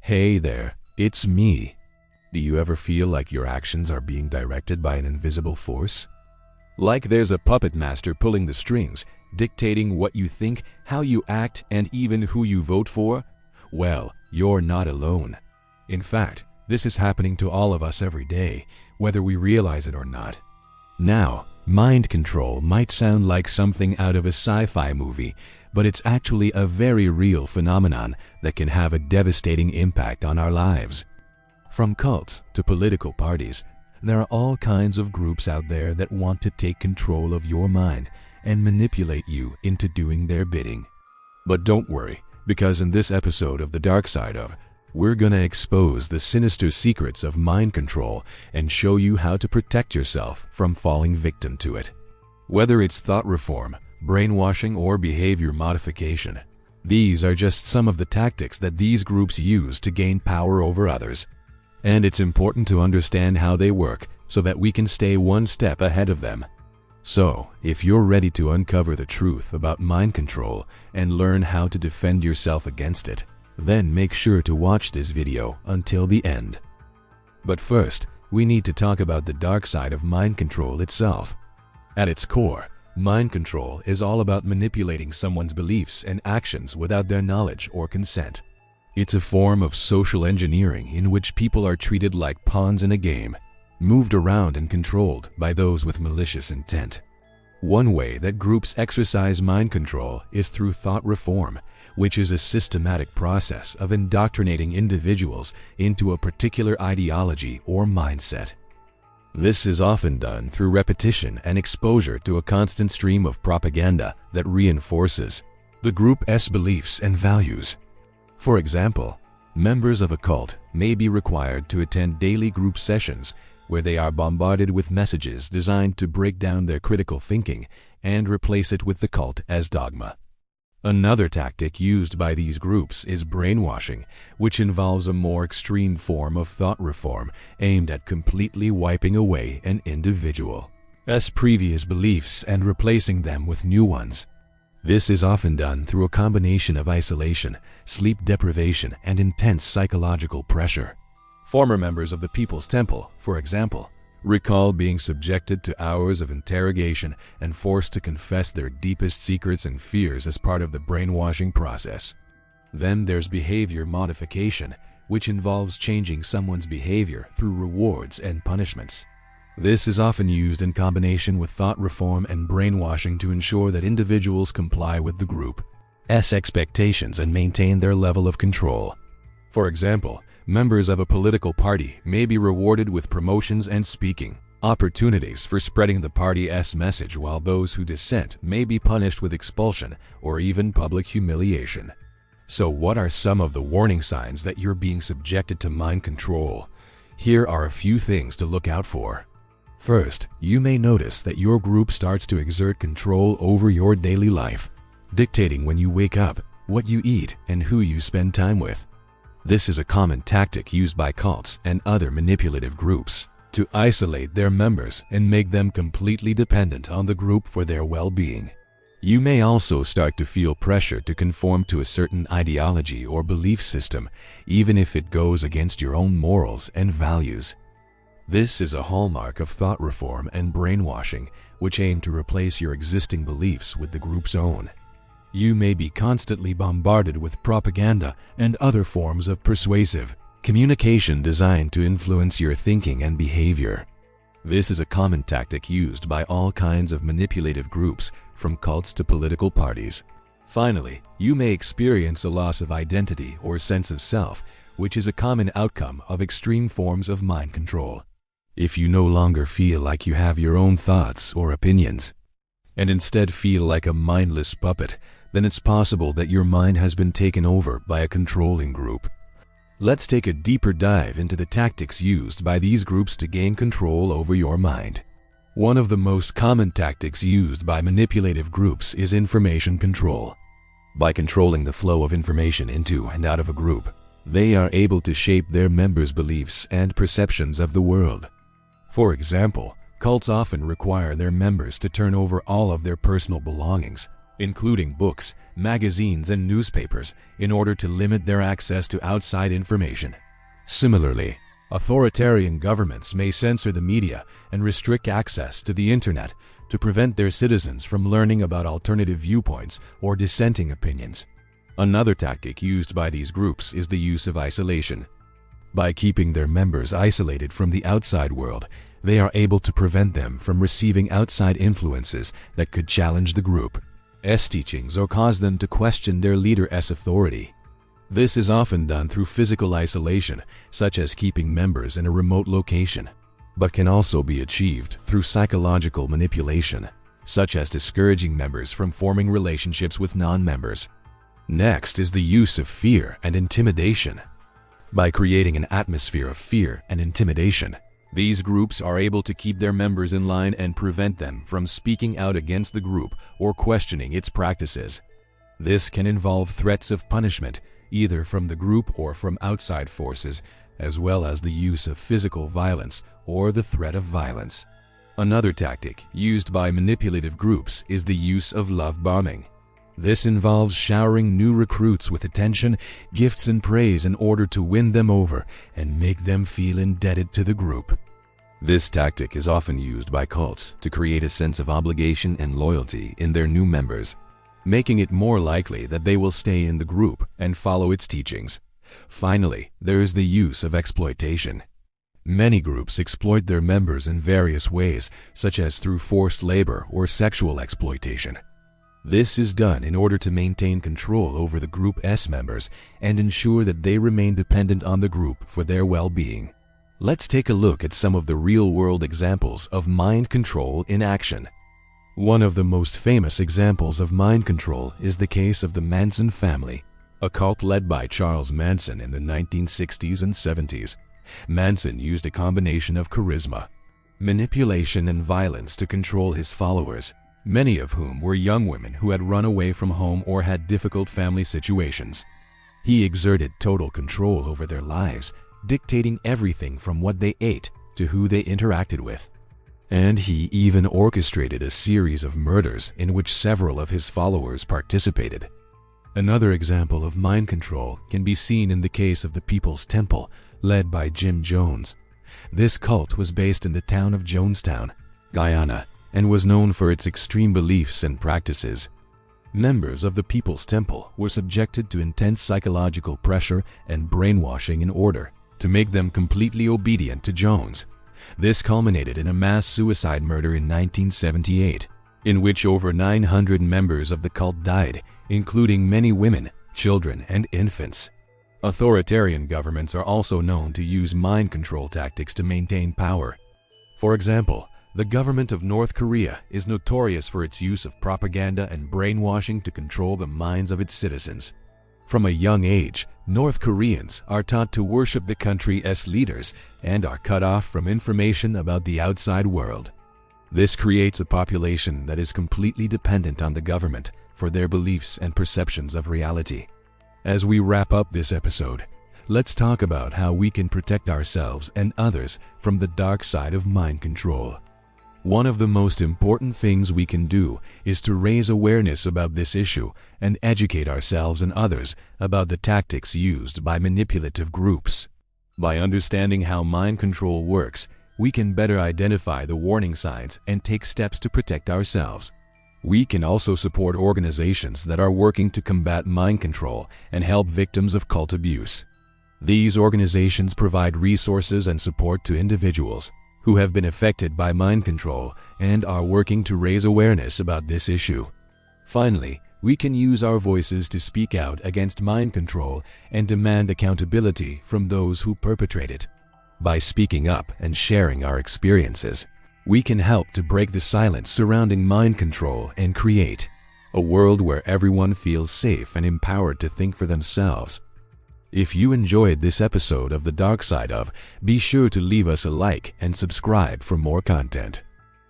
Hey there, it's me. Do you ever feel like your actions are being directed by an invisible force? Like there's a puppet master pulling the strings, dictating what you think, how you act, and even who you vote for? Well, you're not alone. In fact, this is happening to all of us every day, whether we realize it or not. Now, mind control might sound like something out of a sci-fi movie, but it's actually a very real phenomenon that can have a devastating impact on our lives. From cults to political parties, there are all kinds of groups out there that want to take control of your mind and manipulate you into doing their bidding. But don't worry, because in this episode of The Dark Side of, we're gonna expose the sinister secrets of mind control and show you how to protect yourself from falling victim to it. Whether it's thought reform, brainwashing, or behavior modification, these are just some of the tactics that these groups use to gain power over others. And it's important to understand how they work so that we can stay one step ahead of them. So, if you're ready to uncover the truth about mind control and learn how to defend yourself against it, then make sure to watch this video until the end. But first, we need to talk about the dark side of mind control itself. At its core, mind control is all about manipulating someone's beliefs and actions without their knowledge or consent. It's a form of social engineering in which people are treated like pawns in a game, moved around and controlled by those with malicious intent. One way that groups exercise mind control is through thought reform, which is a systematic process of indoctrinating individuals into a particular ideology or mindset. This is often done through repetition and exposure to a constant stream of propaganda that reinforces the group's beliefs and values. For example, members of a cult may be required to attend daily group sessions where they are bombarded with messages designed to break down their critical thinking and replace it with the cult as dogma. Another tactic used by these groups is brainwashing, which involves a more extreme form of thought reform aimed at completely wiping away an individual's previous beliefs and replacing them with new ones. This is often done through a combination of isolation, sleep deprivation, and intense psychological pressure. Former members of the People's Temple, for example, recall being subjected to hours of interrogation and forced to confess their deepest secrets and fears as part of the brainwashing process. Then there's behavior modification, which involves changing someone's behavior through rewards and punishments. This is often used in combination with thought reform and brainwashing to ensure that individuals comply with the group's expectations and maintain their level of control. For example, members of a political party may be rewarded with promotions and speaking opportunities for spreading the party's message, while those who dissent may be punished with expulsion or even public humiliation. So what are some of the warning signs that you're being subjected to mind control? Here are a few things to look out for. First, you may notice that your group starts to exert control over your daily life, dictating when you wake up, what you eat, and who you spend time with. This is a common tactic used by cults and other manipulative groups to isolate their members and make them completely dependent on the group for their well-being. You may also start to feel pressure to conform to a certain ideology or belief system, even if it goes against your own morals and values. This is a hallmark of thought reform and brainwashing, which aim to replace your existing beliefs with the group's own. You may be constantly bombarded with propaganda and other forms of persuasive communication designed to influence your thinking and behavior. This is a common tactic used by all kinds of manipulative groups, from cults to political parties. Finally, you may experience a loss of identity or sense of self, which is a common outcome of extreme forms of mind control. If you no longer feel like you have your own thoughts or opinions, and instead feel like a mindless puppet, then it's possible that your mind has been taken over by a controlling group. Let's take a deeper dive into the tactics used by these groups to gain control over your mind. One of the most common tactics used by manipulative groups is information control. By controlling the flow of information into and out of a group, they are able to shape their members' beliefs and perceptions of the world. For example, cults often require their members to turn over all of their personal belongings, including books, magazines, and newspapers, in order to limit their access to outside information. Similarly, authoritarian governments may censor the media and restrict access to the internet to prevent their citizens from learning about alternative viewpoints or dissenting opinions. Another tactic used by these groups is the use of isolation. By keeping their members isolated from the outside world, they are able to prevent them from receiving outside influences that could challenge the group's teachings or cause them to question their leader's authority. This is often done through physical isolation, such as keeping members in a remote location, but can also be achieved through psychological manipulation, such as discouraging members from forming relationships with non-members. Next is the use of fear and intimidation. By creating an atmosphere of fear and intimidation, these groups are able to keep their members in line and prevent them from speaking out against the group or questioning its practices. This can involve threats of punishment, either from the group or from outside forces, as well as the use of physical violence or the threat of violence. Another tactic used by manipulative groups is the use of love bombing. This involves showering new recruits with attention, gifts, and praise in order to win them over and make them feel indebted to the group. This tactic is often used by cults to create a sense of obligation and loyalty in their new members, making it more likely that they will stay in the group and follow its teachings. Finally, there is the use of exploitation. Many groups exploit their members in various ways, such as through forced labor or sexual exploitation. This is done in order to maintain control over the group's members and ensure that they remain dependent on the group for their well-being. Let's take a look at some of the real-world examples of mind control in action. One of the most famous examples of mind control is the case of the Manson family, a cult led by Charles Manson in the 1960s and 70s. Manson used a combination of charisma, manipulation, and violence to control his followers, many of whom were young women who had run away from home or had difficult family situations. He exerted total control over their lives, dictating everything from what they ate to who they interacted with. And he even orchestrated a series of murders in which several of his followers participated. Another example of mind control can be seen in the case of the People's Temple, led by Jim Jones. This cult was based in the town of Jonestown, Guyana, and was known for its extreme beliefs and practices. Members of the People's Temple were subjected to intense psychological pressure and brainwashing in order to make them completely obedient to Jones. This culminated in a mass suicide murder in 1978, in which over 900 members of the cult died, including many women, children, and infants. Authoritarian governments are also known to use mind control tactics to maintain power. For example, the government of North Korea is notorious for its use of propaganda and brainwashing to control the minds of its citizens. From a young age, North Koreans are taught to worship the country's leaders and are cut off from information about the outside world. This creates a population that is completely dependent on the government for their beliefs and perceptions of reality. As we wrap up this episode, let's talk about how we can protect ourselves and others from the dark side of mind control. One of the most important things we can do is to raise awareness about this issue and educate ourselves and others about the tactics used by manipulative groups. By understanding how mind control works, we can better identify the warning signs and take steps to protect ourselves. We can also support organizations that are working to combat mind control and help victims of cult abuse. These organizations provide resources and support to individuals who have been affected by mind control and are working to raise awareness about this issue. Finally, we can use our voices to speak out against mind control and demand accountability from those who perpetrate it. By speaking up and sharing our experiences, we can help to break the silence surrounding mind control and create a world where everyone feels safe and empowered to think for themselves. If you enjoyed this episode of The Dark Side of, be sure to leave us a like and subscribe for more content.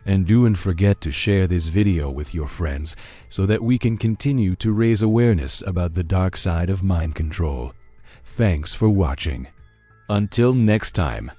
And don't forget to share this video with your friends so that we can continue to raise awareness about the dark side of mind control. Thanks for watching. Until next time.